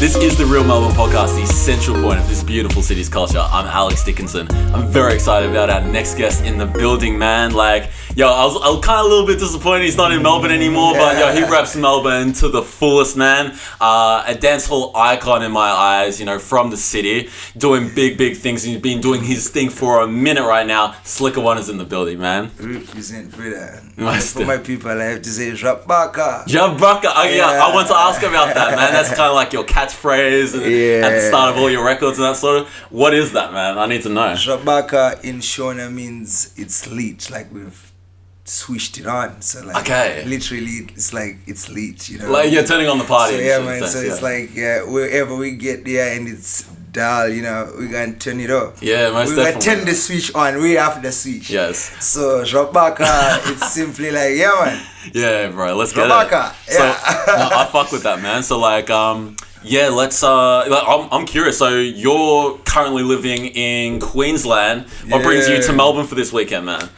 This is the Real Melbourne podcast, the central point of this beautiful city's culture. I'm Alex Dickinson. I'm very excited about our next guest in the building, man. Like, yo, I was kind of a little bit disappointed he's not in Melbourne anymore, but yo, he reps Melbourne to the fullest, man. A dancehall icon in my eyes, you know, from the city, doing big things. He's been doing his thing for a minute right now. Slicker One is in the building, man. Represent for that. For my people, I have to say Zvabaka. Zvabaka. Oh, yeah, I want to ask about that, man. That's kind of like your catchphrase at the start of all your records and that sort of. What is that, man? I need to know. Zvabaka in Shona means it's lit, like we've switched it on. So like, literally, it's like it's lit, you know. Like you're turning on the party. So yeah, man. So it's like wherever we get there and it's dial, you know, we gonna turn it up. Yeah, most definitely. We gonna turn the switch on. We have the switch. Yes. So Zvabaka, it's simply like man. Yeah, bro. Let's get Zvabaka. it. So I fuck with that, man. So like, yeah, let's. I'm curious. So you're currently living in Queensland. What brings you to Melbourne for this weekend, man?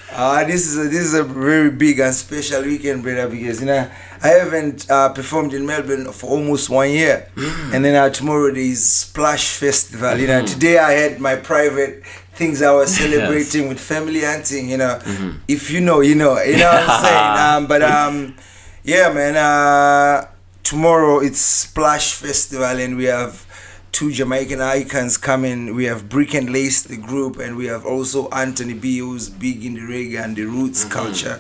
This is a very big and special weekend, brother, because you know I haven't performed in Melbourne for almost 1 year, and then tomorrow there is Splash Festival. You know, today I had my private things I was celebrating with family and thing. You know, if you know, you know. You know what I'm saying? Yeah, man. Tomorrow it's Splash Festival and we have two Jamaican icons coming. We have Brick and Lace, the group, and we have also Anthony B, who's big in the reggae and the roots culture.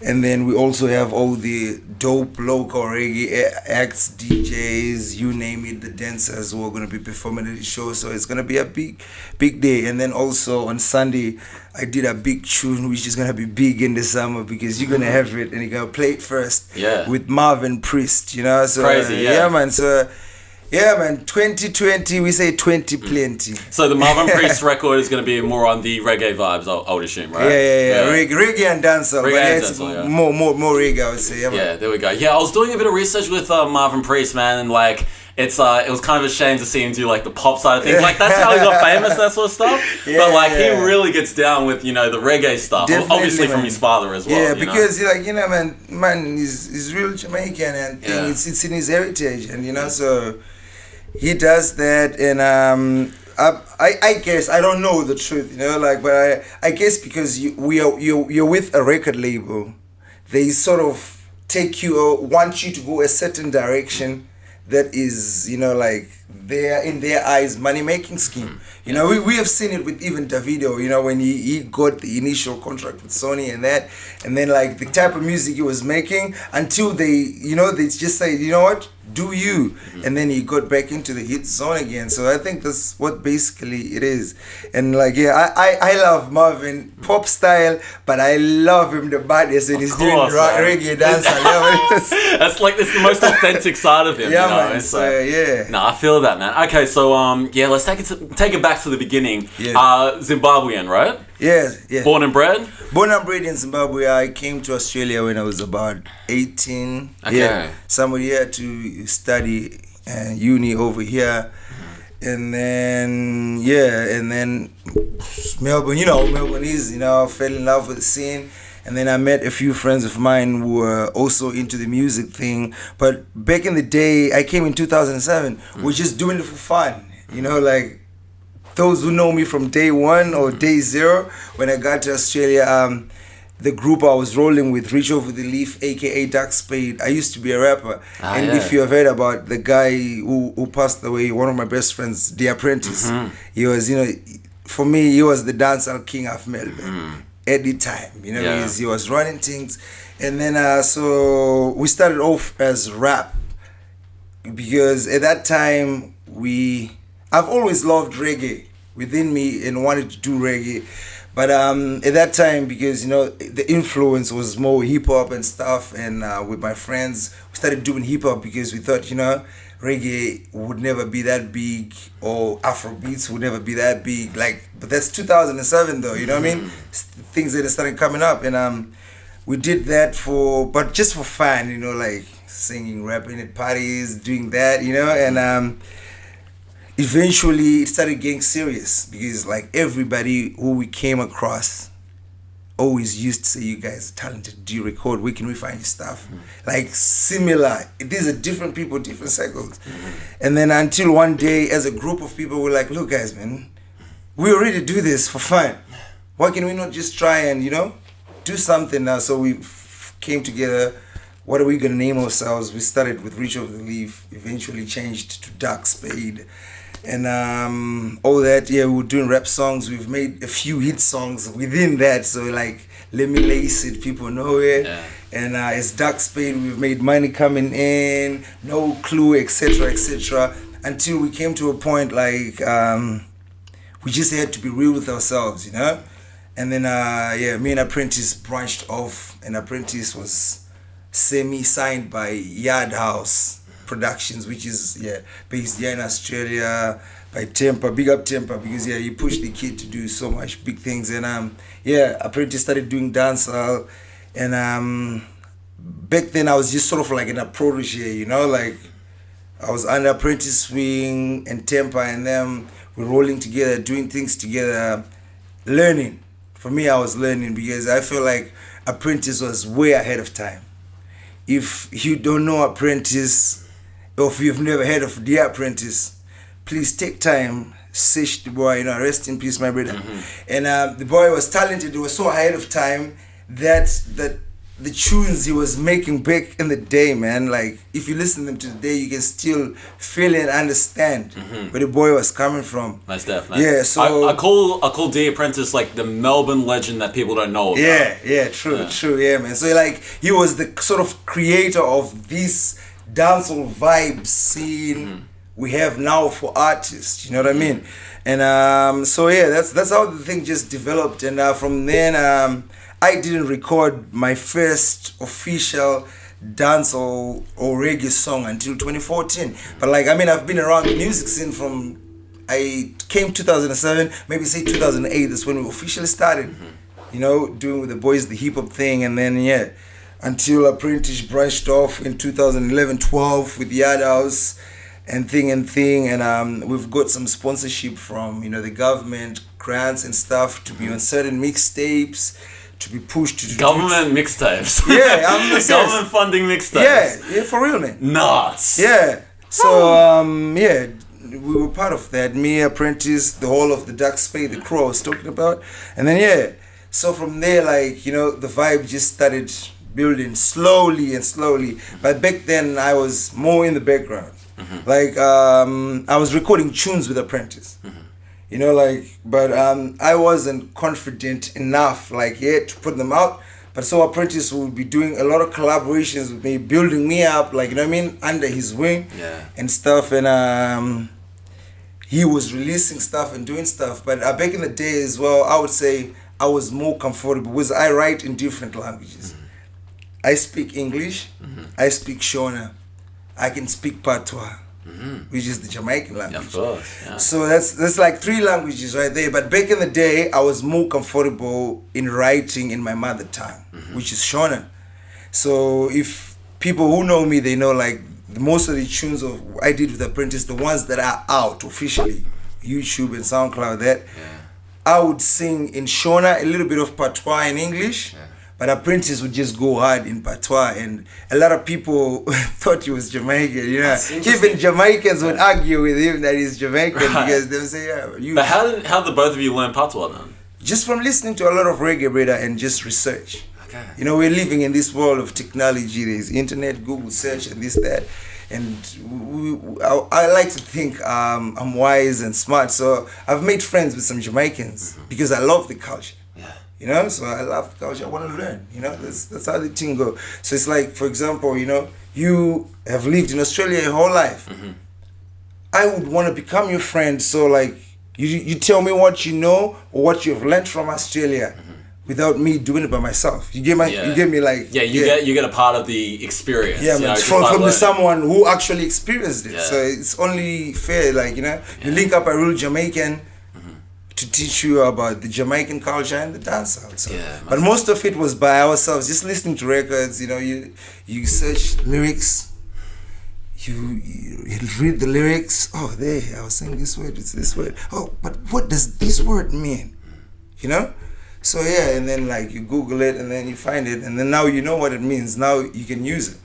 And then we also have all the dope local reggae acts, DJs, you name it, the dancers who are going to be performing at the show. So it's going to be a big day. And then also on Sunday, I did a big tune which is going to be big in the summer because you're going to have it and you're going to play it first with Marvin Priest, you know. So crazy, yeah, man. So yeah, man, 2020, we say 20 plenty. So the Marvin Priest record is going to be more on the reggae vibes, I would assume, right? Yeah. Reggae and dancehall. More reggae, I would say. Yeah, there we go. Yeah, I was doing a bit of research with Marvin Priest, man, and like, it was kind of a shame to see him do like the pop side of things. Like that's how he got famous, that sort of stuff. But like he really gets down with, you know, the reggae stuff. Definitely, obviously from his father as well. Yeah, because like, you know, man is real Jamaican and it's in his heritage, and you know, so he does that. And I guess I don't know the truth, you know, like, but I guess because you're with a record label, they sort of take you want you to go a certain direction that is, you know, like in their eyes money-making scheme. You know, we have seen it with even Davido, you know, when he got the initial contract with Sony and that, and then like the type of music he was making until they, you know, they just say, you know what, do you, and then he got back into the hit zone again. So I think that's what basically it is. And like, yeah, I love Marvin pop style, but I love him the baddest when he's doing reggae dancehall. That's like, it's the most authentic side of him. Yeah, you know? man. So yeah. No, I feel that, man. Okay, so yeah, let's take it back to the beginning. Zimbabwean, right? Yeah. Born and bred? Born and bred in Zimbabwe. I came to Australia when I was about 18. Okay. Yeah. Somebody had to study uni over here. And then Melbourne, you know, Melbourne is, you know, I fell in love with the scene. And then I met a few friends of mine who were also into the music thing. But back in the day, I came in 2007. We're just doing it for fun. You know, like those who know me from day one or day zero, when I got to Australia, the group I was rolling with, Reach Over the Leaf, aka Dark Spade. I used to be a rapper. If you have heard about the guy who passed away, one of my best friends, The Apprentice, he was, you know, for me, he was the dancehall king of Melbourne. At the time, you know, he was running things. And then so we started off as rap because at that time I've always loved reggae within me and wanted to do reggae, but at that time, because you know the influence was more hip hop and stuff, and with my friends we started doing hip hop because we thought, you know, reggae would never be that big, or Afrobeats would never be that big. Like, but that's 2007 though, you know what I mean? Things that started coming up, and we did that but just for fun, you know, like singing, rapping at parties, doing that, you know, and eventually it started getting serious because like everybody who we came across always used to say, you guys are talented, do you record, where can we find your stuff? Like similar, these are different people, different cycles. And then until one day, as a group of people, we're like, look guys, man, we already do this for fun. Why can we not just try and, you know, do something now? So we came together. What are we gonna name ourselves? We started with Reach Over the Leaf, eventually changed to Dark Spade. And all that, yeah, we were doing rap songs. We've made a few hit songs within that. So like, Let Me Lace It, people know it. Yeah. And it's Dark Spade, we've made Money Coming In, No Clue, etc., etc. Until we came to a point like, we just had to be real with ourselves, you know? And then, yeah, me and Apprentice branched off, and Apprentice was semi-signed by Yard House Productions, which is, yeah, based here in Australia, by Tempa. Big up Tempa, because, yeah, he pushed the kid to do so much big things. And, yeah, Apprentice started doing dancehall. And back then, I was just sort of like in a protege, you know? Like, I was under Apprentice Swing and Tempa, and then we're rolling together, doing things together, learning. For me, I was learning because I feel like Apprentice was way ahead of time. If you don't know Apprentice, or if you've never heard of The Apprentice, please take time, search the boy, you know, rest in peace, my brother. And the boy was talented, he was so ahead of time that the tunes he was making back in the day, man, like if you listen to them today, you can still feel and understand where the boy was coming from. Nice stuff, man. Yeah, so I call The Apprentice like the Melbourne legend that people don't know about. Yeah, true, yeah, man. So like he was the sort of creator of this dancehall vibe scene we have now for artists. You know what I mean? And so yeah, that's how the thing just developed. And from then I didn't record my first official dancehall or reggae song until 2014. But like, I mean, I've been around the music scene from, I came 2007, maybe say 2008, that's when we officially started, you know, doing with the boys the hip hop thing. And then, yeah, until Apprentice branched off in 2011-12 with Yard House and thing. And we've got some sponsorship from, you know, the government, grants and stuff to be on certain mixtapes, to be pushed to government mixtapes. Yeah, I'm the government funding mixtapes. Yeah, for real, man. Nuts. Yeah. So yeah, we were part of that. Me, Apprentice, the whole of the Dark Spade, the crew I was talking about, and then yeah. So from there, like, you know, the vibe just started building slowly. But back then, I was more in the background. Like I was recording tunes with Apprentice. You know, like, but I wasn't confident enough, like, yet to put them out. But so Apprentice would be doing a lot of collaborations with me, building me up, like, you know what I mean, under his wing and stuff. And he was releasing stuff and doing stuff. But back in the day as well, I would say I was more comfortable because I write in different languages. I speak English, I speak Shona, I can speak Patois. Which is the Jamaican language. Yeah, of course. Yeah. So that's like 3 languages right there. But back in the day, I was more comfortable in writing in my mother tongue, which is Shona. So if people who know me, they know like most of the tunes I did with Apprentice, the ones that are out officially, YouTube and SoundCloud, I would sing in Shona, a little bit of Patois in English. But Apprentice would just go hard in Patois, and a lot of people thought he was Jamaican, you know. Even Jamaicans would argue with him that he's Jamaican because they would say, yeah, you. But how did the both of you learn Patois then? Just from listening to a lot of reggae, brother, and just research. Okay. You know, we're living in this world of technology. There's internet, Google search, and this, that. And I like to think I'm wise and smart. So I've made friends with some Jamaicans because I love the culture. You know, so I love the culture. I want to learn. You know, that's how the thing goes. So it's like, for example, you know, you have lived in Australia your whole life. I would want to become your friend. So like, you tell me what you know or what you've learned from Australia, without me doing it by myself. You get me like you get a part of the experience. Yeah, man, from someone who actually experienced it. So it's only fair, like, you know, you link up a real Jamaican to teach you about the Jamaican culture and the dancehall. So. But most of it was by ourselves, just listening to records. You know, you search lyrics, you read the lyrics. Oh, I was saying this word, it's this word. Oh, but what does this word mean? You know? So yeah, and then like you Google it and then you find it, and then now you know what it means. Now you can use it.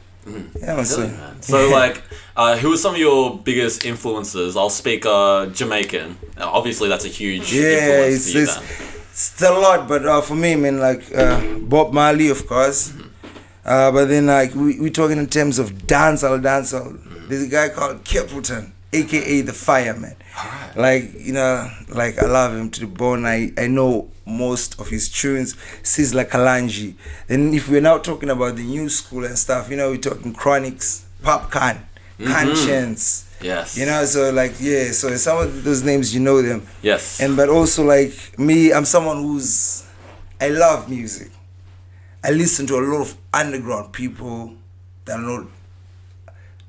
Yeah, Really, man. So like, who are some of your biggest influences? I'll speak Jamaican. Obviously, that's a huge influence to you then. It's a lot, but for me, man, like Bob Marley, of course. But then like we talking in terms of dancehall. There's a guy called Capleton, aka the Fireman. Alright. Like, you know, like I love him to the bone. I know most of his tunes. Sizzla Kalanji. Then if we're now talking about the new school and stuff, you know, we're talking Chronics, Popcorn, Conscience. Yes. You know, so like, yeah, so some of those names, you know them. Yes. And but also like me, I'm someone I love music. I listen to a lot of underground people that are not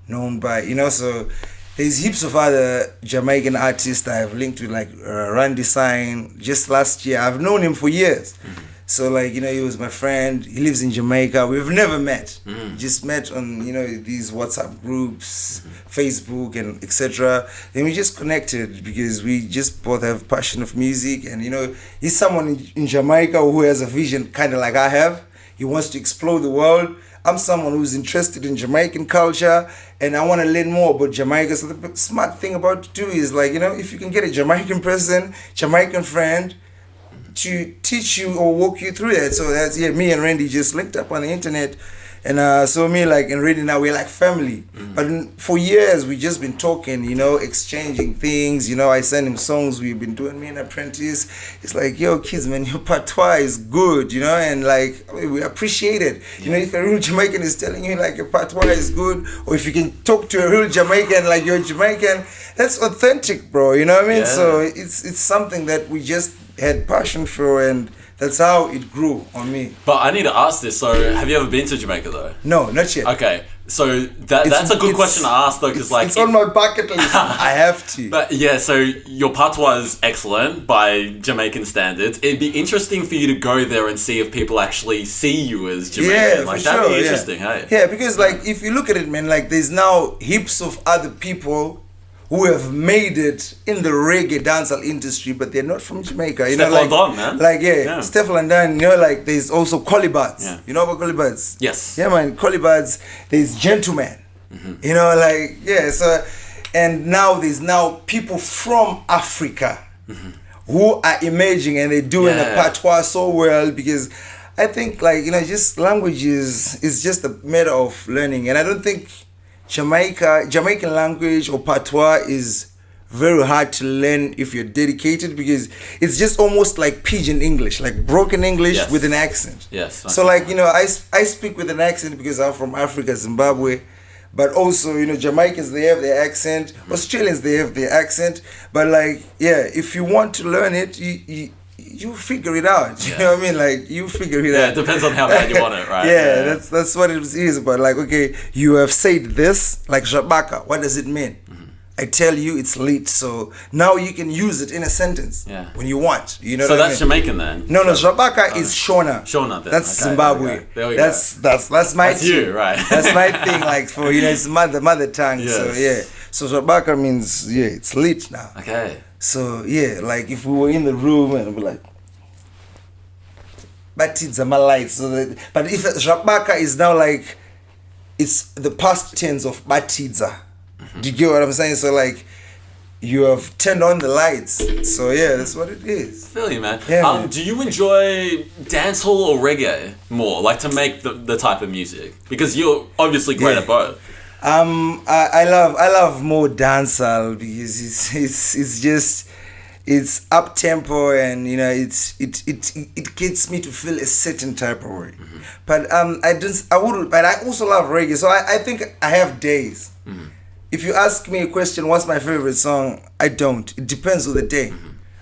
known by, you know, so there's heaps of other Jamaican artists that I've linked with, like Randy Sign. Just last year, I've known him for years. So like, you know, he was my friend. He lives in Jamaica. We've never met. Just met on, you know, these WhatsApp groups, Facebook and etc. Then we just connected because we just both have passion of music. And you know, he's someone in Jamaica who has a vision kind of like I have. He wants to explore the world. I'm someone who's interested in Jamaican culture and I want to learn more about Jamaica. So the smart thing about it too is like, you know, if you can get a Jamaican person, Jamaican friend to teach you or walk you through that. So that's, yeah, me and Randy just linked up on the internet. And so me like and Randy now we're like family. But for years we just been talking, you know, exchanging things. You know, I send him songs we've been doing, me and Apprentice. It's like, yo kids, man, your patois is good, you know, and like we appreciate it. You know, if a real Jamaican is telling you like your patois is good, or if you can talk to a real Jamaican like you're Jamaican, that's authentic, bro. You know what I mean? Yeah. So it's something that we just had passion for, and that's how it grew on me. But I need to ask this. So, have you ever been to Jamaica though? No, not yet. Okay, so that's a good question to ask though, because like it's on my bucket list. I have to. But yeah, so your patois is excellent by Jamaican standards. It'd be interesting for you to go there and see if people actually see you as Jamaican. Yeah, like for that'd sure, be interesting, hey? Yeah, because like if you look at it, man, like there's now heaps of other people who have made it in the reggae dancehall industry, but they're not from Jamaica. You know, like, Don, man. Like, yeah. Steph London, you know, like there's also Colibads. Yeah. You know about Colibads? Yes. Yeah, man, Colibads. There's Gentleman. You know, like, yeah, so, and now there's now people from Africa who are emerging and they're doing the patois so well, because I think, like, you know, just language is just a matter of learning. And I don't think Jamaican language or patois is very hard to learn if you're dedicated, because it's just almost like pidgin English, like broken English with an accent. Yes. So like, you know, I speak with an accent because I'm from Africa, Zimbabwe, but also, you know, Jamaicans, they have their accent, Australians, they have their accent, but like, yeah, if you want to learn it, you figure it out. You know what I mean? Like, you figure it out. Yeah, it depends on how bad you want it, right? Yeah, that's what it is. But like, okay, you have said this, like Zvabaka. What does it mean? I tell you, it's lit. So now you can use it in a sentence when you want. You know. So what that's I mean? Jamaican then. No, Zvabaka is Shona. Shona, then. That's Okay, Zimbabwe. there we go. That's my That's thing. you, right? That's my thing. Like, for, you know, it's mother tongue. Yes. So yeah. So Zvabaka means it's lit now. Okay. So yeah, like if we were in the room and we're like, Batidza my lights. So that, but if Zvabaka is now like, it's the past tense of Batidza. Do you get what I'm saying? So like, you have turned on the lights. So yeah, that's what it is. I feel you, man. Yeah, man. Do you enjoy dancehall or reggae more? Like to make the type of music? Because you're obviously great at both. I love more dancehall because it's just, it's up tempo, and you know it gets me to feel a certain type of way. But I also love reggae. So I think I have days. If you ask me a question, what's my favorite song? I don't. It depends on the day.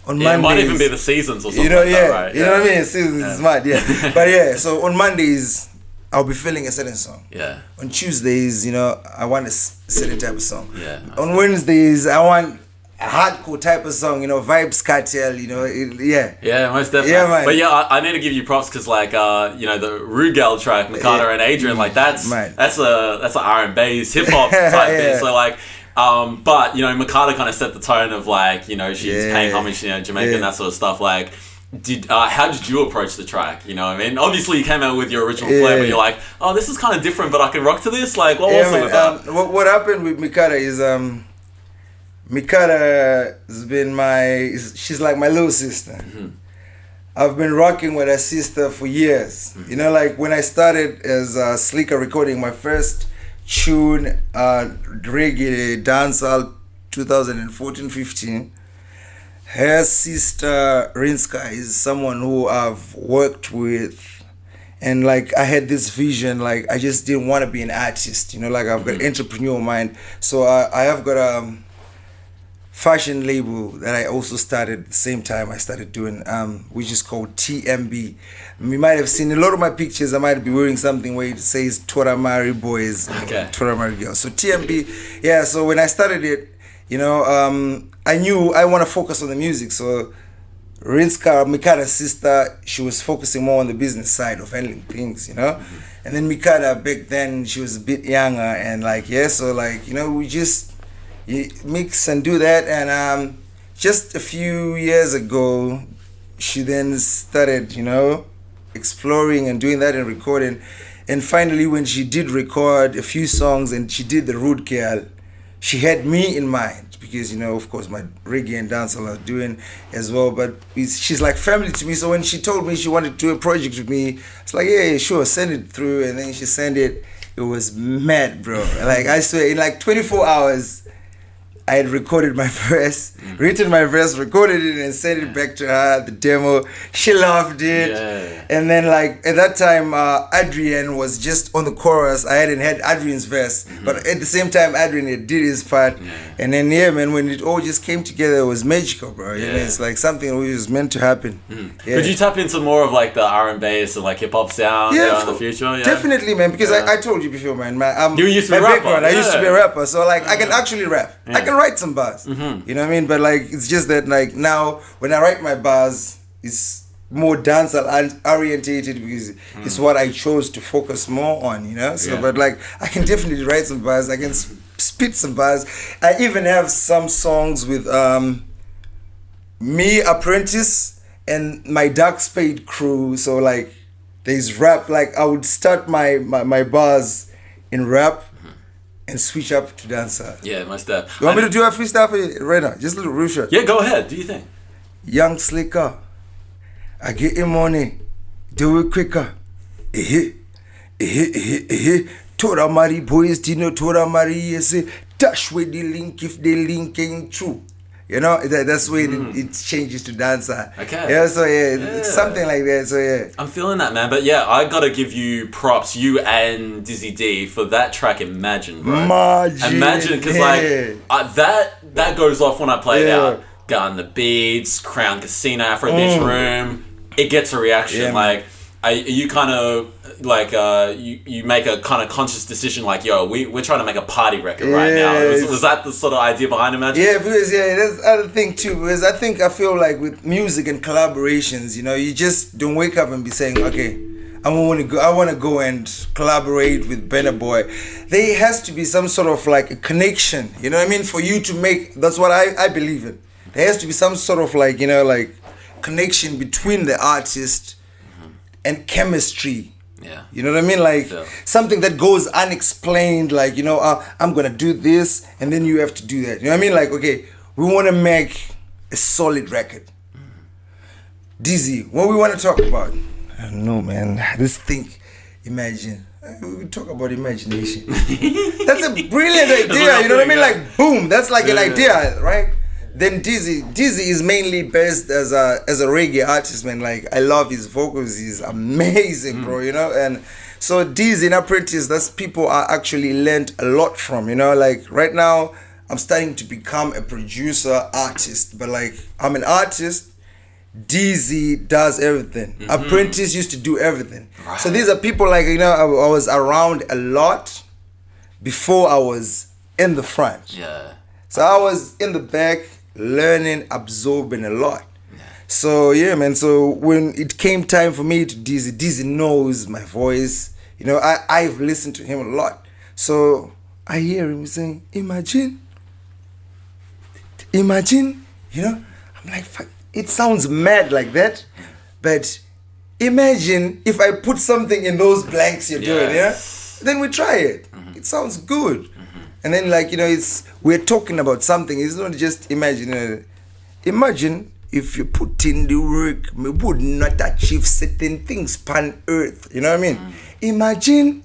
On Mondays, it might even be the seasons or something. You know, like that, right? You know what I mean? Seasons is mad, But yeah, so on Mondays, I'll be feeling a certain song. Yeah. On Tuesdays, you know, I want a certain type of song. Yeah. On Wednesdays, I want a hardcore type of song, you know, Vibes Cartel, you know, Yeah, most definitely. Yeah, man. But yeah, I need to give you props because, like, you know, the Rude Gyal track, Mikado and Adrian, like that's a R&B, hip hop type thing. So like, but you know, Mikado kind of set the tone of like, you know, she's paying homage to, you know, Jamaica and that sort of stuff. Like, how did you approach the track? You know what I mean? Obviously, you came out with your original flair, but you're like, oh, this is kind of different, but I can rock to this. Like, what was it about? What happened with Mikata is Mikata has been she's like my little sister. Mm-hmm. I've been rocking with her sister for years. Mm-hmm. You know, like when I started as Slicker recording my first tune, Reggae Dancehall 2014-15. Her sister Rinska is someone who I've worked with, and like I had this vision, like I just didn't want to be an artist, you know, like I've got entrepreneur mind. So I have got a fashion label that I also started at the same time I started doing, which is called TMB. You might have seen a lot of my pictures, I might be wearing something where it says Toramari Boys, Toramari Girls. So TMB, yeah, so when I started it, you know, I knew I want to focus on the music. So Rinska, Mikada's sister, she was focusing more on the business side of handling things, you know. Mm-hmm. And then Mikada, back then, she was a bit younger, and like, yeah, so like, you know, we just mix and do that. And just a few years ago, she then started, you know, exploring and doing that and recording. And finally, when she did record a few songs and she did the Rude Gyal, she had me in mind because, you know, of course, my reggae and dancehall are doing as well. But she's like family to me. So when she told me she wanted to do a project with me, it's like, yeah, sure, send it through. And then she sent it. It was mad, bro. Like, I swear, in like 24 hours, I had recorded my verse, written my verse, recorded it, and sent it back to her, the demo. She loved it. Yeah. And then, like, at that time, Adrian was just on the chorus. I hadn't had Adrian's verse. Mm-hmm. But at the same time, Adrian had did his part. Yeah. And then, yeah, man, when it all just came together, it was magical, bro. You know, it's like something that was meant to happen. Mm. Yeah. Could you tap into more of, like, the R&B and, like, hip-hop sound in the future? Yeah? Definitely, man, because I told you before, man. You used to be a rapper. I used to be a rapper. So, like, I can actually rap. Yeah. I can write some bars. Mm-hmm. You know what I mean? But like, it's just that like now when I write my bars, it's more dancehall orientated because it's what I chose to focus more on, you know? So but like I can definitely write some bars, I can spit some bars. I even have some songs with me, Apprentice, and my Dark Spade crew. So like there's rap, like I would start my bars in rap and switch up to dancer. Yeah, my step. You want me to do a freestyle for you right now? Just a little real short. Yeah, go ahead. Do you think? Young Slicker, I get your money, do it quicker. Tora Mari boys, Tino Tora Mari, yes, dash with the link if the link ain't true. You know, that's where it changes to dancer. Okay. Yeah, so it's something like that. So yeah. I'm feeling that, man. But yeah, I gotta give you props, you and Dizzy D, for that track. Imagine, bro. Imagine, because like that goes off when I play it out. Gun the Beats, Crown Casino, Afro Beach Room. It gets a reaction. Yeah, like, you kind of like you make a kind of conscious decision, like, yo, we're trying to make a party record right now. Was that the sort of idea behind Imagine? Yeah, because that's the other thing too. Because I feel like with music and collaborations, you know, you just don't wake up and be saying, okay, I want to go and collaborate with Benna Boy. There has to be some sort of like a connection. You know what I mean? For you to make, that's what I believe in. There has to be some sort of like, you know, like connection between the artist and chemistry. Yeah. You know what I mean? Like something that goes unexplained, like, you know, I'm going to do this and then you have to do that. You know what I mean? Like, okay, we want to make a solid record. Dizzy, what we want to talk about? I don't know, man. This thing, imagine. We talk about imagination. That's a brilliant idea. You know what I mean? Like, boom. That's like an idea, right? Then Dizzy is mainly based as a reggae artist, man. Like, I love his vocals. He's amazing, bro, you know? And so Dizzy and Apprentice, that's people I actually learned a lot from, you know? Like, right now, I'm starting to become a producer, artist. But, like, I'm an artist. Dizzy does everything. Apprentice used to do everything. Right. So these are people, like, you know, I was around a lot before I was in the front. Yeah. So I was in the back, learning, absorbing a lot. Yeah. So yeah, man. So when it came time for me to Dizzy knows my voice. You know, I've listened to him a lot. So I hear him saying, imagine. You know, I'm like, fuck, it sounds mad like that, but imagine if I put something in those blanks you're doing, yeah? Then we try it. It sounds good. And then like, you know, we're talking about something. It's not just imagine. Imagine if you put in the work, we would not achieve certain things on earth. You know what I mean? Imagine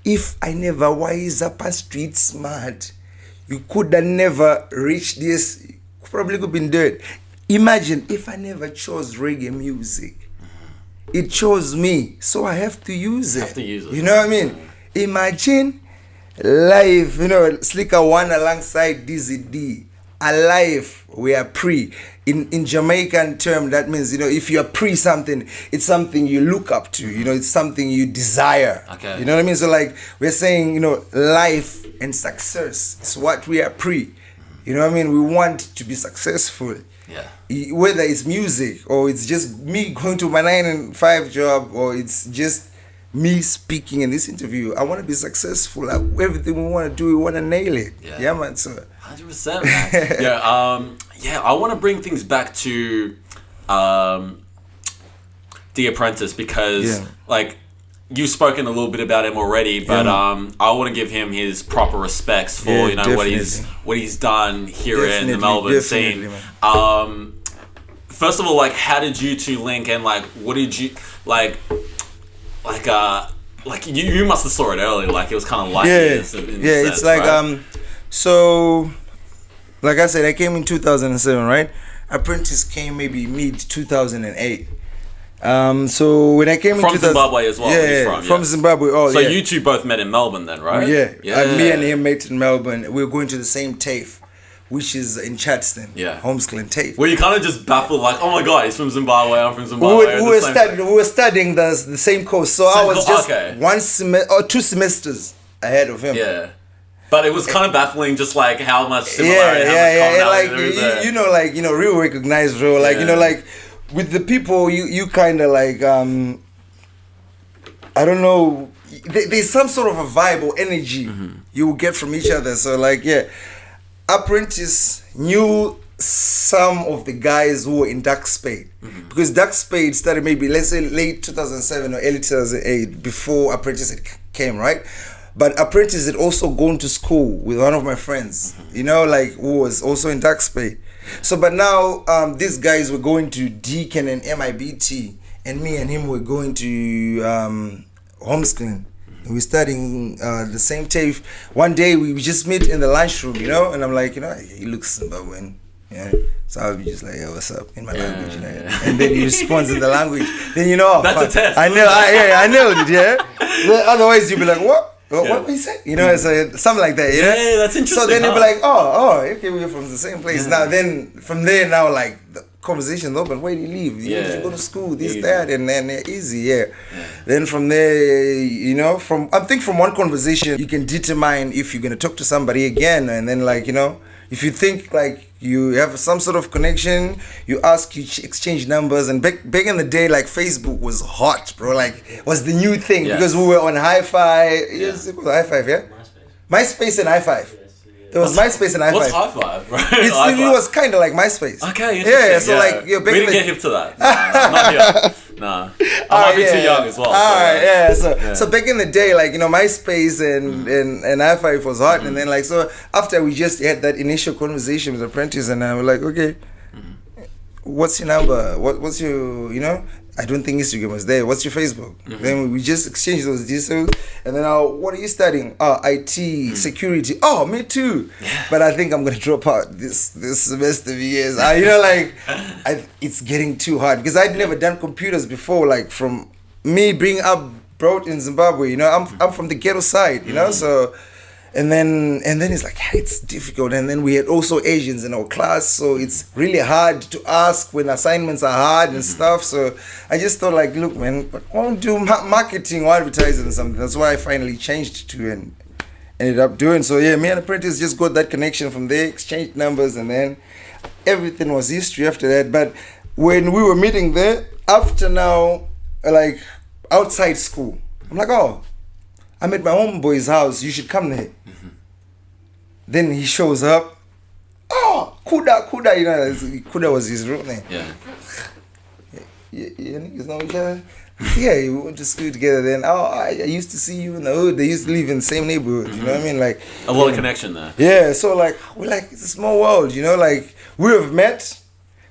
if I never wise up and street smart, you could have never reached this. Probably could have been dead. Imagine if I never chose reggae music. It chose me, so I have to use it. You know what I mean? Imagine life, you know, Slicker One alongside DZD. Alive, we are pre. In Jamaican term, that means, you know, if you are pre something, it's something you look up to, you know, it's something you desire. Okay. You know what I mean? So like we're saying, you know, life and success is what we are pre. You know what I mean? We want to be successful. Yeah. Whether it's music or it's just me going to my 9 to 5 job or it's just me speaking in this interview, I want to be successful. Everything we want to do, we want to nail it. Yeah man. So 100%, man. Yeah, I want to bring things back to The Apprentice because like you've spoken a little bit about him already, but I want to give him his proper respects for you know what he's done here in the Melbourne scene. First of all, like how did you two link, and like what did you like you must have saw it early, like it was kind of like this in it's sense, like right? So like I said, I came in 2007, right? Apprentice came maybe mid 2008. So when I came from Zimbabwe as well. From Zimbabwe. So you two both met in Melbourne then, right? Me and him met in Melbourne. We were going to the same TAFE, which is in Chadston. Homeschool TAFE. Well, you kind of just baffled, like, oh my god, he's from Zimbabwe, I'm from Zimbabwe. We were studying the same course, so I was just 2 semesters ahead of him. Yeah. But it was kind of baffling, just like how much similarity, you know, like, you know, real recognized real, like, you know, like with the people you kind of like I don't know, there's some sort of a vibe or energy you will get from each other. So like Apprentice knew some of the guys who were in Dark Spade because Dark Spade started maybe let's say late 2007 or early 2008 before Apprentice came, right? But Apprentice had also gone to school with one of my friends, you know, like who was also in Dark Spade. So, but now these guys were going to Deacon and MIBT, and me and him were going to homeschooling. We were studying the same TAFE. One day we just meet in the lunchroom, you know, and I'm like, you know, he looks Zimbabwean. Yeah. So I'll be just like, hey, what's up in my language, you know? And then he responds in the language. Then you know, that's a test. I nailed it, yeah. Otherwise you'll be like, what? What we say? You know, so something like that, you know? Yeah, that's interesting. So then they'll be like, okay, we're from the same place. Now then, from there now, like, the conversation's open. Where do you live? You go to school, this, that, and then easy, Then from there, you know, I think from one conversation, you can determine if you're going to talk to somebody again. And then, like, you know, if you think, like, you have some sort of connection, you ask, you exchange numbers. And back in the day, like, Facebook was hot, bro. Like, was the new thing because we were on Hi-Fi. Yes, it was Hi-Fi, MySpace and Hi-Fi. There was MySpace and Hi-Fi. What's Hi-Fi? Right? It was kind of like MySpace. Okay, interesting. Like, we didn't get hip to that. No, I'm not here. No. I might be too young as well. So back in the day, like, you know, MySpace and Hi-Fi was hot. And then, like, so after we just had that initial conversation with Apprentice, and I was like, okay, what's your number? What's your, you know? I don't think Instagram was there. What's your Facebook? Then we just exchanged those details. And then, what are you studying? IT, security. Oh, me too. But I think I'm going to drop out this semester because, you know, like, it's getting too hard. Because I'd never done computers before, like, from me being brought in Zimbabwe, you know, I'm from the ghetto side, you know, so... And then it's like, it's difficult. And then we had also Asians in our class, so it's really hard to ask when assignments are hard and stuff. So I just thought, like, look, man, but I won't do marketing or advertising or something. That's why I finally changed to and ended up doing. So yeah, me and Apprentice just got that connection from there, exchanged numbers, and then everything was history after that. But when we were meeting there, after now, like, outside school, I'm like, I'm at my homeboy's house, you should come there. Then he shows up. Kuda, Kuda was his real name. Yeah. Yeah, niggas know each other. Yeah, we went to school together then. Oh, I used to see you in the hood. They used to live in the same neighborhood, you know what I mean? Like A lot of connection there. yeah, so like we're like it's a small world, you know, like we have met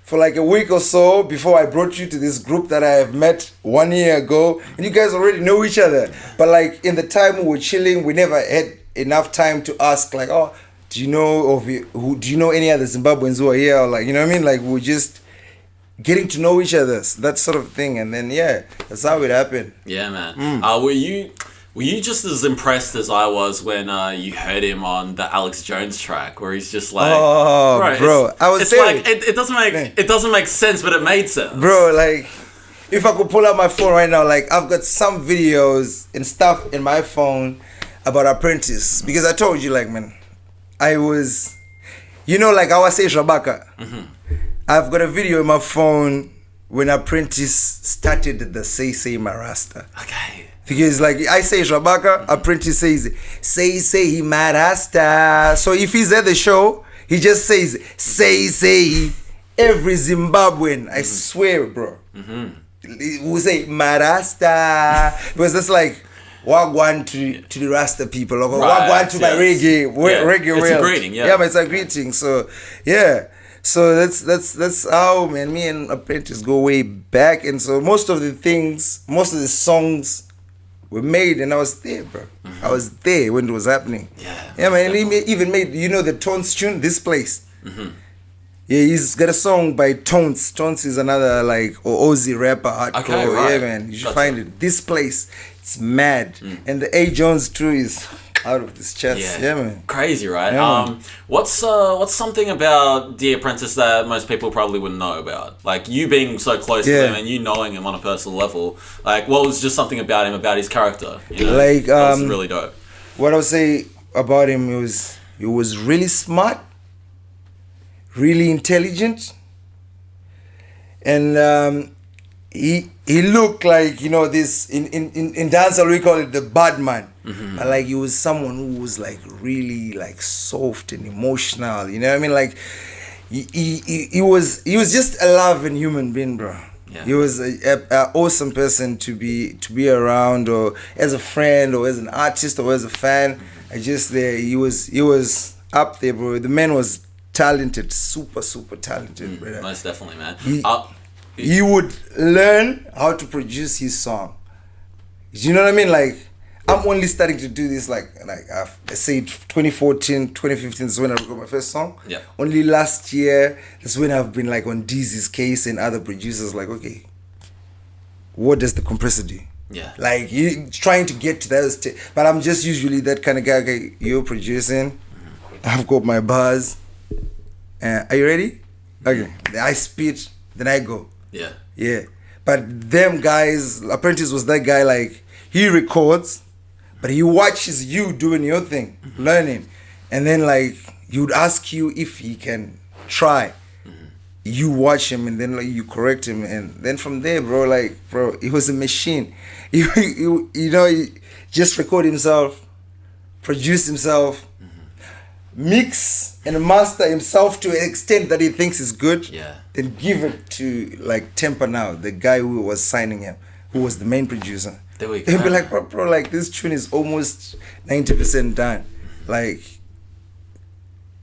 for like a week or so before I brought you to this group that I have met 1 year ago, and you guys already know each other. But like in the time we were chilling, we never had enough time to ask like, oh, do you know any other Zimbabweans who are here? Or like, you know what I mean? Like we're just getting to know each other, that sort of thing, and then yeah, that's how it happened. Yeah, man. Were you just as impressed as I was when you heard him on the Alex Jones track, where he's just like, oh, bro, I was saying, like it doesn't make sense, but it made sense, bro. Like, if I could pull out my phone right now, like I've got some videos and stuff in my phone about Apprentice, because I told you, like, man, I was, you know, like how I say Zvabaka. I've got a video in my phone when Apprentice started the Say Marasta. Okay. Because like I say Zvabaka, Apprentice says Say Marasta. So if he's at the show, he just says Say. Every Zimbabwean, I swear, bro, will say Marasta, because that's like Wagwan to the Rasta people, or Wagwan to my reggae, reggae. It's a greeting, yeah, but it's a greeting. So yeah. So that's how, man, me and Apprentice go way back, and so most of the songs were made, and I was there, bro. I was there when it was happening. Yeah, man. And he even made, you know, the Tones tune, This Place. Yeah, he's got a song by Tones. Tones is another like Aussie rapper, hardcore. Okay, right. Yeah, man. You should find it. This Place, it's mad, and the A Jones too is out of this chest. Yeah, man. Crazy, right? Yeah, what's something about The Apprentice that most people probably wouldn't know about? Like you being so close to him and you knowing him on a personal level. Like what was just something about him, about his character? You know? Like that was really dope. What I would say about him he was really smart, really intelligent, and he looked like, you know, this in dancehall we call it the bad man. But like he was someone who was like really like soft and emotional, you know what I mean? Like he was just a loving human being, bro. Yeah. He was a awesome person to be around, or as a friend, or as an artist, or as a fan. He was up there, bro. The man was talented, super talented, brother. Most definitely, man. He would learn how to produce his song. You know what I mean? Like, I'm only starting to do this like I say 2014, 2015 is when I recorded my first song. Yeah. Only last year, that's when I've been like on Dizzy's case and other producers like, okay, what does the compressor do? Yeah. Like, you trying to get to that stage. But I'm just usually that kind of guy, okay, you're producing, I've got my bars. Are you ready? Okay. I spit, then I go. Yeah. Yeah. But them guys, Apprentice was that guy, like, he records, but he watches you doing your thing, learning. And then, like, he would ask you if he can try. You watch him, and then, like, you correct him. And then from there, bro, he was a machine. He just record himself, produce himself, mix and master himself to an extent that he thinks is good. Yeah. Then give it to, like, Temper Now, the guy who was signing him, who was the main producer. There we go. He'd be like, bro, like, this tune is almost 90% done. Like,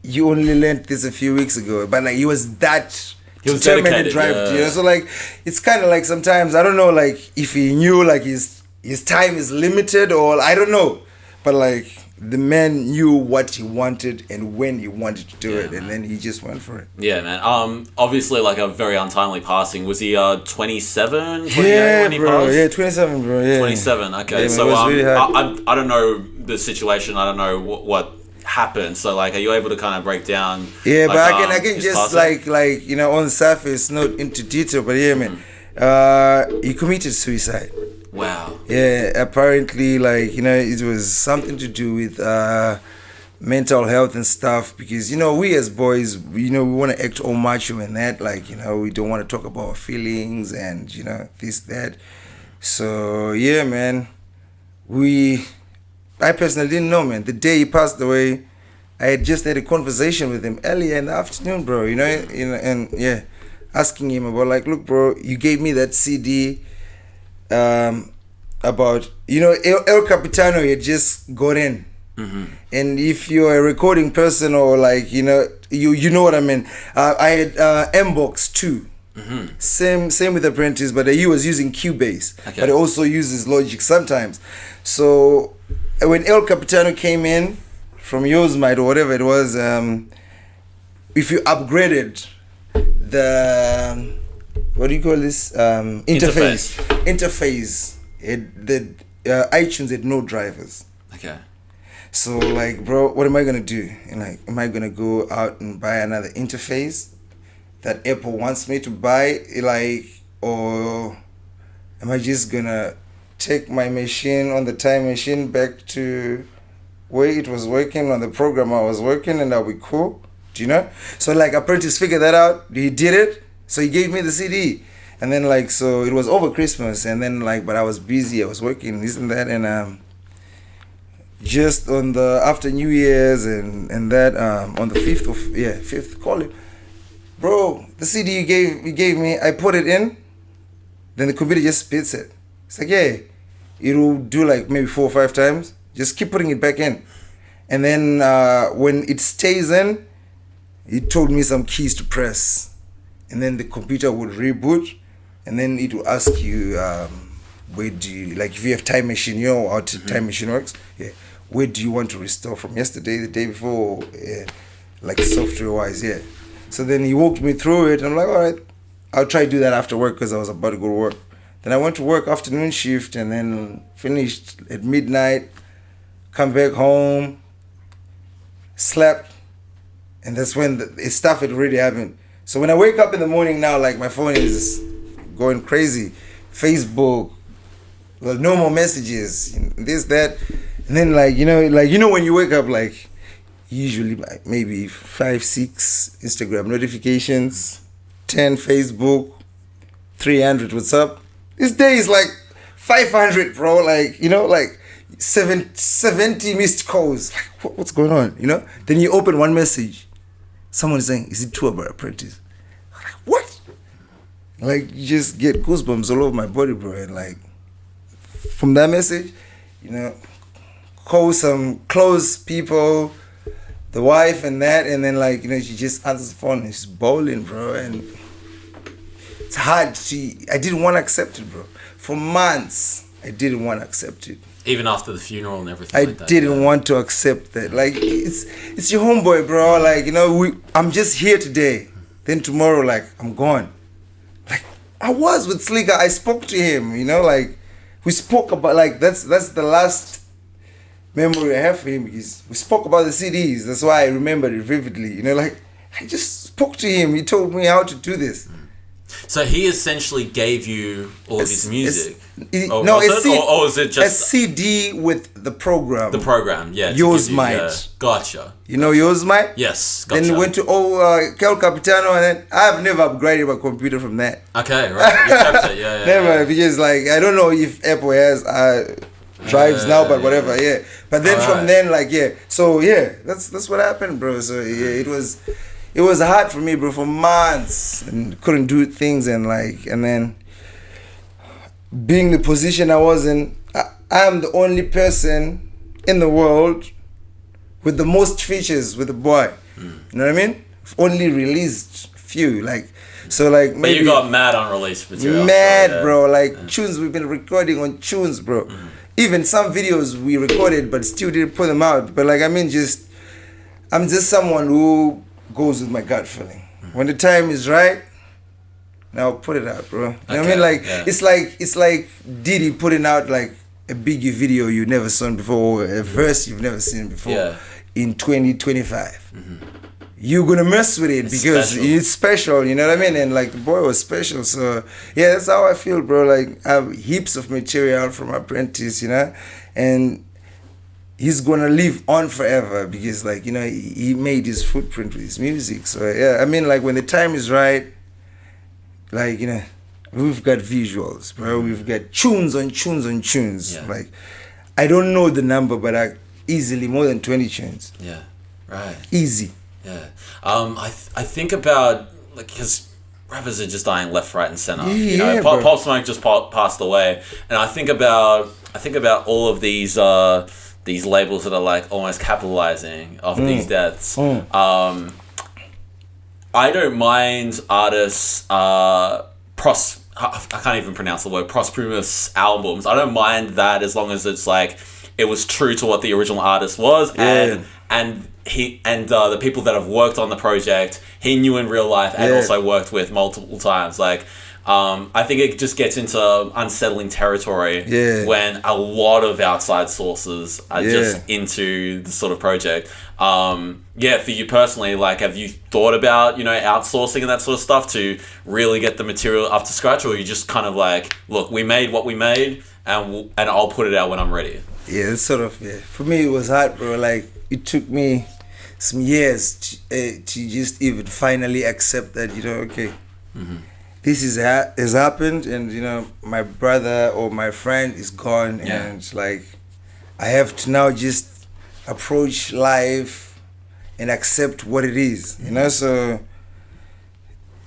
you only learned this a few weeks ago. But, like, he was that determined and drive, you know? So, like, it's kind of like sometimes, I don't know, like, if he knew, like, his time is limited, or I don't know. But, like, the man knew what he wanted and when he wanted to do it, and then he just went for it. Yeah, man. Obviously, like, a very untimely passing. Was he 27? Yeah, when he bro. passed? Yeah, 27, bro. Yeah. 27. Okay, Yeah, so man, it was really hard. I don't know the situation. I don't know what happened. So, like, are you able to kind of break down? Yeah, like, but I can his just passing? like you know, on the surface, not into detail, but yeah, man. He committed suicide. Wow. Yeah, apparently, like, you know, it was something to do with mental health and stuff, because, you know, we as boys, you know, we want to act all macho and that, like, you know, we don't want to talk about our feelings and, you know, this, that. So, yeah, man, I personally didn't know, man. The day he passed away, I had just had a conversation with him earlier in the afternoon, bro. And yeah, asking him about like, look, bro, you gave me that CD about El Capitano had just got in. And if you're a recording person or like you know what I mean, I had Mbox too. Same with Apprentice, but he was using Cubase, but he also uses Logic sometimes. So when El Capitano came in from Yosemite or whatever it was, if you upgraded the what do you call this interface, the iTunes had no drivers. Okay. So like, bro, what am I gonna do? And like, am I gonna go out and buy another interface that Apple wants me to buy, like, or am I just gonna take my machine on the time machine back to where it was working on the program I was working, and that'll be cool? Do you know? So like, Apprentice figured that out. He did it. So he gave me the CD, and then like, so it was over Christmas, and then like, but I was busy. I was working this and that, and just on the after New Year's and that on the 5th, call it, bro, the CD you gave me, I put it in, then the computer just spits it. It's like, yeah, it'll do like maybe 4 or 5 times, just keep putting it back in, and then when it stays in, it told me some keys to press, and then the computer would reboot, and then it will ask you where do you, like, if you have time machine, you know how time machine works, yeah, where do you want to restore from, yesterday, the day before, like software wise, yeah. So then he walked me through it, and I'm like, all right, I'll try to do that after work, because I was about to go to work. Then I went to work afternoon shift, and then finished at midnight, come back home, slept, and that's when the stuff had already happened. So when I wake up in the morning now, like, my phone is going crazy. Facebook, well, no more messages, this, that. And then like, when you wake up, like, usually like maybe 5, 6 Instagram notifications, 10 Facebook, 300 WhatsApp. This day is like 500, bro. Like, like 70 missed calls. Like, what's going on? Then you open one message. Someone is saying, is it true about Apprentice? I'm like, what? Like, you just get goosebumps all over my body, bro. And like, from that message, call some close people, the wife and that, and then like, she just answers the phone and she's bawling, bro. And it's hard. I didn't want to accept it, bro. For months, I didn't want to accept it. Even after the funeral and everything I like that. didn't want to accept that. Like, it's your homeboy, bro. Like, I'm just here today. Then tomorrow, like, I'm gone. Like, I was with Slicker. I spoke to him, like, we spoke about, like, that's the last memory I have for him, because we spoke about the CDs. That's why I remembered it vividly. Like, I just spoke to him. He told me how to do this. So he essentially gave you all of his music? Or is it just a CD with the program? The program, yeah. Yosemite. Gotcha. You know Yosemite? Yes, gotcha. Then went to El Capitano, and then I've never upgraded my computer from that. Okay, right. You kept it, yeah. Never, because like, I don't know if Apple has drives now, but whatever, yeah. But then from then, like, yeah. So yeah, that's what happened, bro. So yeah, it was hard for me, bro, for months, and couldn't do things, and like, and then being the position I was in, I'm the only person in the world with the most features with the boy. You know what I mean? Only released few, like, so like maybe. But you got mad unreleased material. Mad, so, yeah. Bro, like tunes we've been recording on tunes, bro. Even some videos we recorded but still didn't put them out. But like, I mean, I'm just someone who goes with my gut feeling. When the time is right, now put it out, bro. You know what I mean? Like, yeah. It's like Diddy putting out like a Biggie video you never seen before, or a verse you've never seen before in 2025. You're gonna mess with it because it's special, you know what I mean? And like, the boy was special. So yeah, that's how I feel, bro. Like, I have heaps of material from Apprentice, and he's gonna live on forever because, like, he made his footprint with his music. So yeah, I mean, like, when the time is right, like, we've got visuals, bro. We've got tunes on tunes on tunes. Yeah. Like, I don't know the number, but easily more than 20 tunes. Yeah, Right. Easy. Yeah. I think about, like, because rappers are just dying left, right, and center. You know, Yeah, Pop bro. Smoke just passed away, and I think about all of these labels that are like almost capitalizing off these deaths. I don't mind artists I can't even pronounce the word, prosperous albums. I don't mind that as long as it's like it was true to what the original artist was, and the people that have worked on the project he knew in real life and also worked with multiple times. Like, I think it just gets into unsettling territory when a lot of outside sources are just into the sort of project. For you personally, like, have you thought about, you know, outsourcing and that sort of stuff to really get the material up to scratch, or you just kind of like, look, we made what we made, and I'll put it out when I'm ready? Yeah, it's sort of, for me it was hard, bro. Like, it took me some years to just even finally accept that, you know, okay, this has happened, and, you know, my brother or my friend is gone, and like, I have to now just approach life and accept what it is, you know. So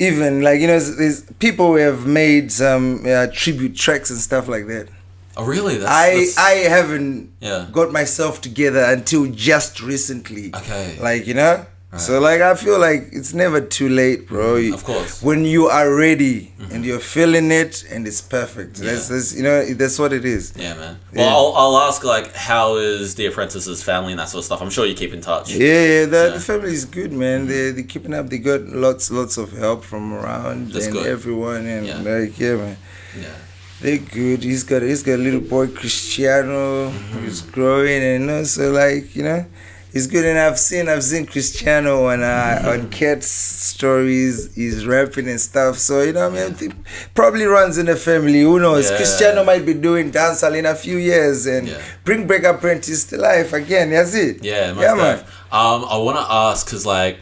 even, like, you know, there's people who have made some tribute tracks and stuff like that. Oh, really? I haven't got myself together until just recently. Okay. Like, you know? Right. So, like, I feel like it's never too late, bro. Of course. When you are ready and you're feeling it and it's perfect. That's you know, that's what it is. Yeah, man. Well, I'll ask, like, how is the Apprentice's family and that sort of stuff? I'm sure you keep in touch. The family is good, man. They're keeping up. They got lots of help from around everyone, and like, man. Yeah. They're good. He's got a little boy, Cristiano, who's growing, and, you know, so, like, you know, he's good. And I've seen Cristiano on Cat's stories. He's rapping and stuff. So, you know, I mean, I think probably runs in the family. Who knows? Yeah. Cristiano might be doing dancehall in a few years and bring back Apprentice to life again. That's it. Yeah, man. I want to ask, because, like,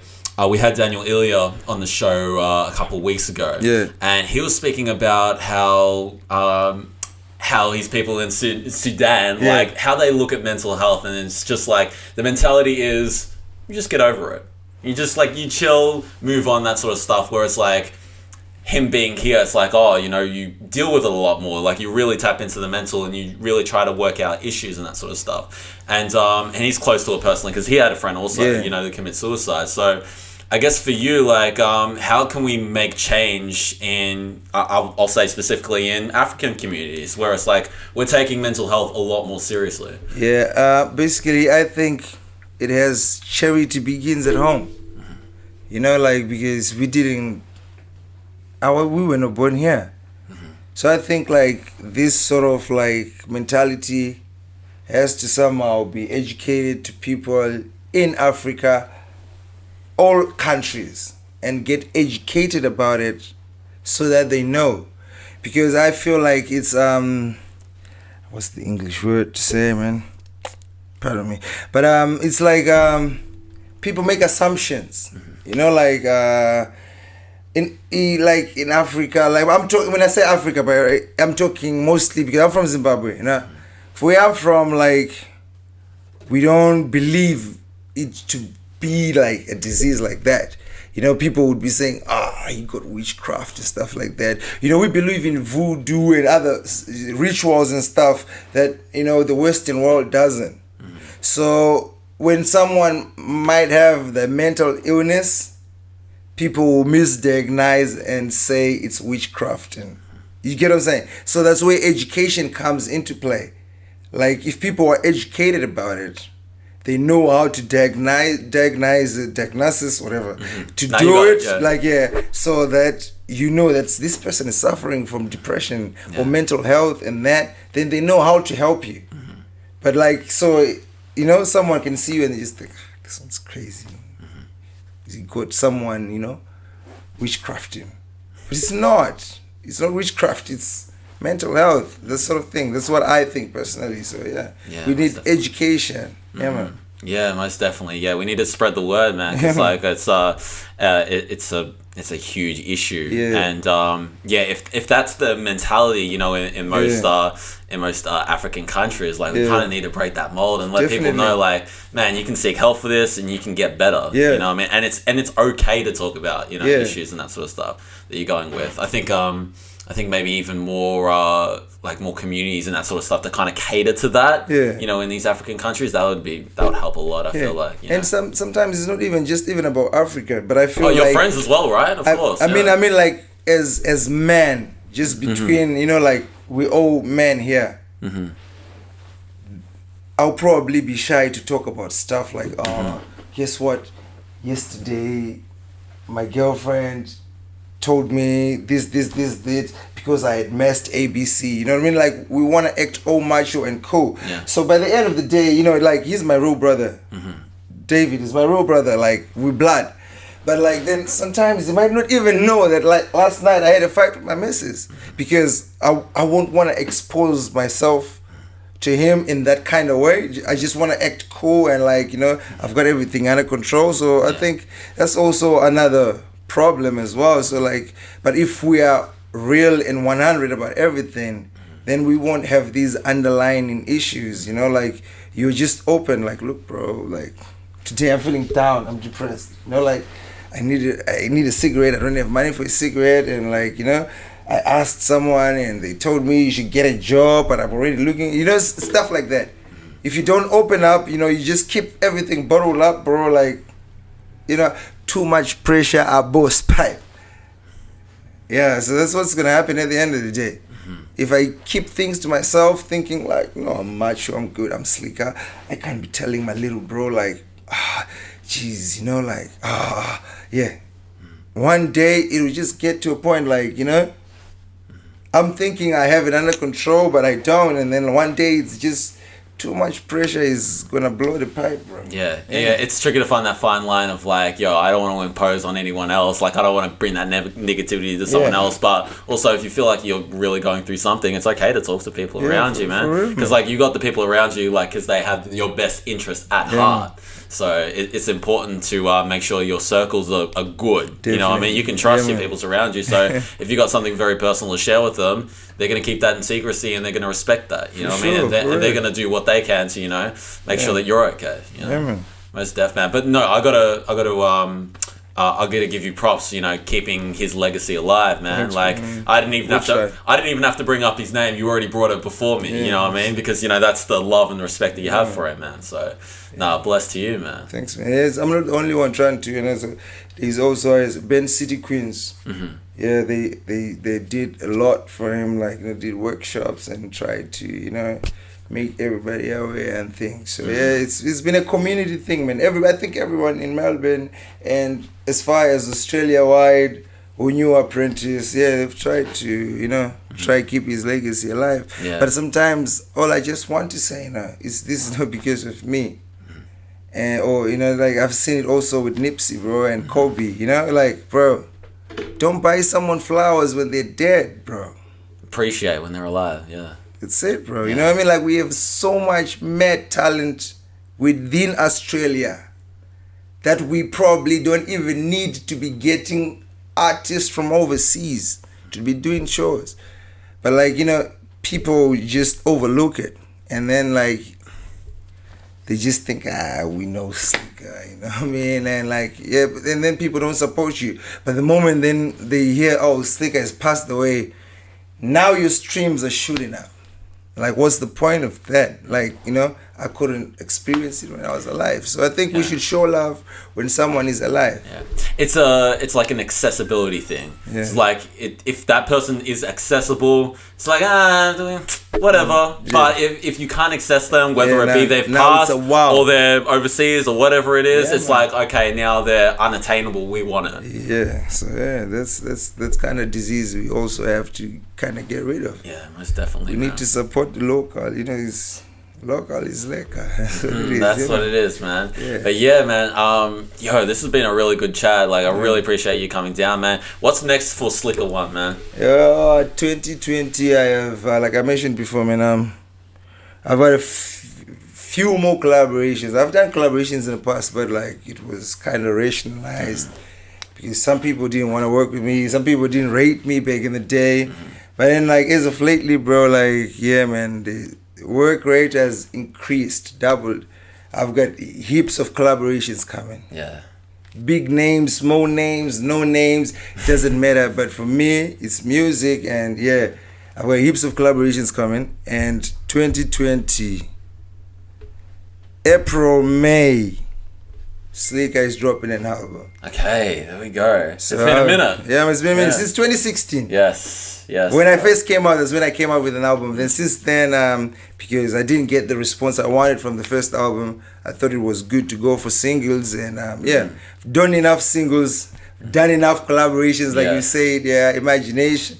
we had Daniel Ilya on the show a couple of weeks ago, and he was speaking about how his people in Sudan, like, how they look at mental health, and it's just like the mentality is you just get over it. You just, like, you chill, move on, that sort of stuff. Whereas, like, him being here, it's like, oh, you know, you deal with it a lot more. Like, you really tap into the mental and you really try to work out issues and that sort of stuff. And he's close to it personally because he had a friend also, you know, that commit suicide. So I guess for you, like, how can we make change in, I'll say specifically in African communities, where it's like we're taking mental health a lot more seriously? Basically, I think it has charity begins at home. You know, like, because we were not born here. So I think, like, this sort of, like, mentality has to somehow be educated to people in Africa, all countries, and get educated about it so that they know. Because I feel like it's what's the English word to say, man? Pardon me. But it's like people make assumptions. You know, like in Africa, like, I'm talking, when I say Africa, but I'm talking mostly because I'm from Zimbabwe, you know. Where I'm from, like, we don't believe it to be like a disease like that. You know, people would be saying, you got witchcraft and stuff like that. You know, we believe in voodoo and other rituals and stuff that, you know, the Western world doesn't. So when someone might have the mental illness, people will misdiagnose and say it's witchcraft. And you get what I'm saying? So that's where education comes into play. Like, if people are educated about it, they know how to diagnosis, whatever, to now do it, so that you know that this person is suffering from depression or mental health and that, then they know how to help you. But, like, so, you know, someone can see you and they just think, this one's crazy. You got someone, you know, witchcrafting. But it's not witchcraft, it's mental health, this sort of thing. That's what I think personally. So we need education. Man. Yeah, most definitely. Yeah, we need to spread the word, man. It's like it's a it's a huge issue. Yeah. And if that's the mentality, you know, in most African countries, like we kind of need to break that mold and let people know, like, man, you can seek help for this and you can get better. You know what I mean? And it's okay to talk about, you know, issues and that sort of stuff that you're going with. I think maybe even more like more communities and that sort of stuff to kind of cater to that. You know, in these African countries, that would help a lot. I feel like. You know? And sometimes it's not even about Africa, but I feel your friends as well, right? Of course. I mean, like as men, just between you know, like we all men here. I'll probably be shy to talk about stuff like, guess what? Yesterday, my girlfriend told me this, because I had messed ABC. You know what I mean? Like, we want to act all macho and cool. So by the end of the day, you know, like, he's my real brother. David is my real brother. Like, we blood. But like, then sometimes you might not even know that, like, last night I had a fight with my missus because I won't want to expose myself to him in that kind of way. I just want to act cool and, like, you know, I've got everything under control. So I think that's also another problem as well. So like, but if we are real and 100 about everything, then we won't have these underlying issues, you know, like, you're just open, like, look, bro, like, today I'm feeling down, I'm depressed, you know, like, I need a cigarette, I don't have money for a cigarette, and, like, you know, I asked someone and they told me you should get a job, but I'm already looking, you know, stuff like that. If you don't open up, you know, you just keep everything bottled up, bro, like, you know, too much pressure, I burst pipe. Yeah, so that's what's gonna happen at the end of the day. If I keep things to myself, thinking like, no, I'm macho, I'm good, I'm slicker, I can't be telling my little bro like, jeez, you know, like, yeah. One day it will just get to a point like, you know, I'm thinking I have it under control, but I don't, and then one day it's just too much pressure is gonna blow the pipe, bro. Yeah, it's tricky to find that fine line of like, yo, I don't want to impose on anyone else. Like, I don't want to bring that negativity to someone else. But also, if you feel like you're really going through something, it's okay to talk to people around you, man. Because like, you got the people around you, like, because they have your best interest at heart. So it's important to make sure your circles are good. Definitely. You know what I mean? You can trust your people around you. So if you got something very personal to share with them, they're going to keep that in secrecy and they're going to respect that. You know what I mean? And they're going to do what they can to, you know, make sure that you're okay. You know? Most deaf, man. But no, I gotta give you props, you know, keeping his legacy alive, man. Thanks, like, man. I didn't even have to bring up his name. You already brought it before me. You know what I mean? Because, you know, that's the love and respect that you have for it, man. So, blessed to you, man. Thanks, man. Yes, I'm not the only one trying to, you know. So he's also Ben City Queens. Yeah, they did a lot for him. Like, they did workshops and tried to, you know, make everybody aware and things. So yeah, it's been a community thing, man. I think everyone in Melbourne and as far as Australia wide who knew Apprentice, they've tried to, you know, try to keep his legacy alive. But sometimes all I just want to say now is this is not because of me. Or, you know, like, I've seen it also with Nipsey, bro, and Kobe, you know, like, bro, don't buy someone flowers when they're dead, bro. Appreciate when they're alive, That's it, bro. You know what I mean? Like, we have so much mad talent within Australia that we probably don't even need to be getting artists from overseas to be doing shows. But, like, you know, people just overlook it. And then, like, they just think, we know Slicker, you know what I mean? And, like, and then people don't support you. But the moment then they hear, Slicker has passed away, now your streams are shooting up. Like, what's the point of that? Like, you know, I couldn't experience it when I was alive. So I think we should show love when someone is alive. It's like an accessibility thing. It's like, if that person is accessible, it's like, whatever. But if you can't access them, whether it be they've passed or they're overseas or whatever it is, it's like, okay, now they're unattainable. We want it. So that's kind of disease we also have to kind of get rid of. Yeah, most definitely. We need to support the local. You know, local is lekker. That's what it is, man. But yeah, man, this has been a really good chat. Like, I really appreciate you coming down, man. What's next for Slicker One, man? 2020, I have, like I mentioned before, man, I've had a few more collaborations. I've done collaborations in the past, but, like, it was kind of rationalized. because some people didn't want to work with me. Some people didn't rate me back in the day. But then, like, as of lately, bro, like, yeah, man, the work rate has increased, doubled. I've got heaps of collaborations coming. Yeah. Big names, small names, no names, doesn't matter. But for me, it's music, and yeah, I've got heaps of collaborations coming. And 2020, April, May, Slicker is dropping an album. Okay, there we go. So, it's been a minute. Yeah, it's been a minute since 2016. Yes, yes. When I first came out, that's when I came out with an album. Then since then, because I didn't get the response I wanted from the first album, I thought it was good to go for singles. And yeah, done enough singles, done enough collaborations, like you said. Yeah, Imagination.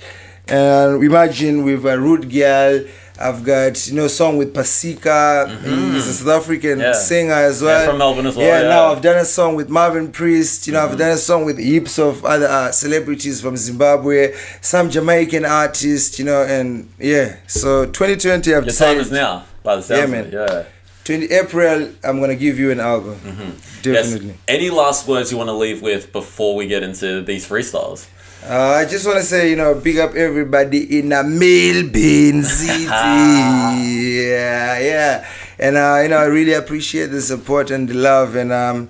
Imagine with Rude Gyal. I've got, you know, a song with Pasika. He's a South African singer as well. Yeah, from Melbourne as well. Yeah, now I've done a song with Marvin Priest. You know, I've done a song with heaps of other celebrities from Zimbabwe, some Jamaican artists, you know, and yeah. So 2020, I've decided. Your time is now, by the sounds of it. Yeah. 20 April, I'm going to give you an album. Definitely. Yes. Any last words you want to leave with before we get into these freestyles? I just want to say, you know, big up everybody in a Melbourne city. yeah. And, you know, I really appreciate the support and the love. And I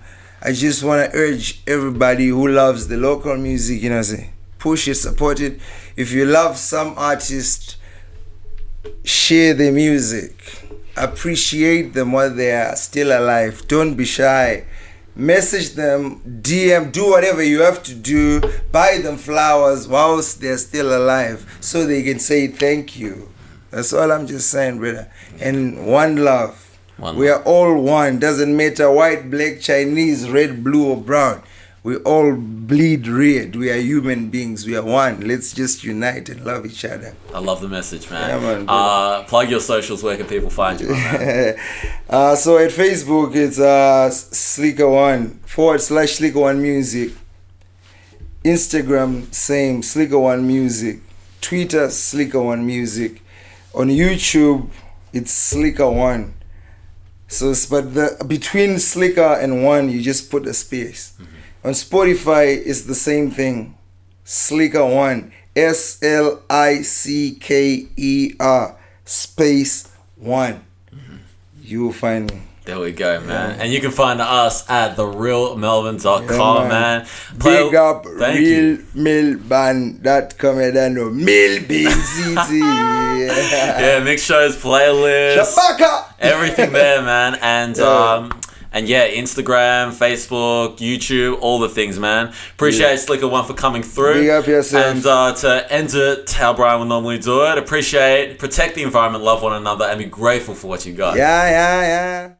just want to urge everybody who loves the local music, you know, say, push it, support it. If you love some artist, share their music. Appreciate them while they are still alive. Don't be shy. Message them, DM, do whatever you have to do. Buy them flowers whilst they're still alive so they can say thank you. That's all I'm just saying, brother. And one love. We are all one. Doesn't matter white, black, Chinese, red, blue, or brown. We all bleed red. We are human beings. We are one. Let's just unite and love each other. I love the message, man. Yeah, man, plug your socials. Where can people find you, man? So at Facebook, it's Slicker1 /Slicker1Music. Instagram, same, Slicker1Music. Twitter, Slicker1Music. On YouTube, it's Slicker1. So, but between Slicker and 1, you just put a space. On Spotify, it's the same thing. Slicker1. SLICKER space 1. You will find me. There we go, man. And you can find us at therealmelbourne.com, man. Big up realmelbourne.com. Melbourne City. Yeah, MIXSHOWS playlist. Zvabaka. Everything there, man. And yeah, Instagram, Facebook, YouTube, all the things, man. Appreciate Slicker1 for coming through. Big up yourself. And to end it how Brian would normally do it, protect the environment, love one another, and be grateful for what you got. Yeah.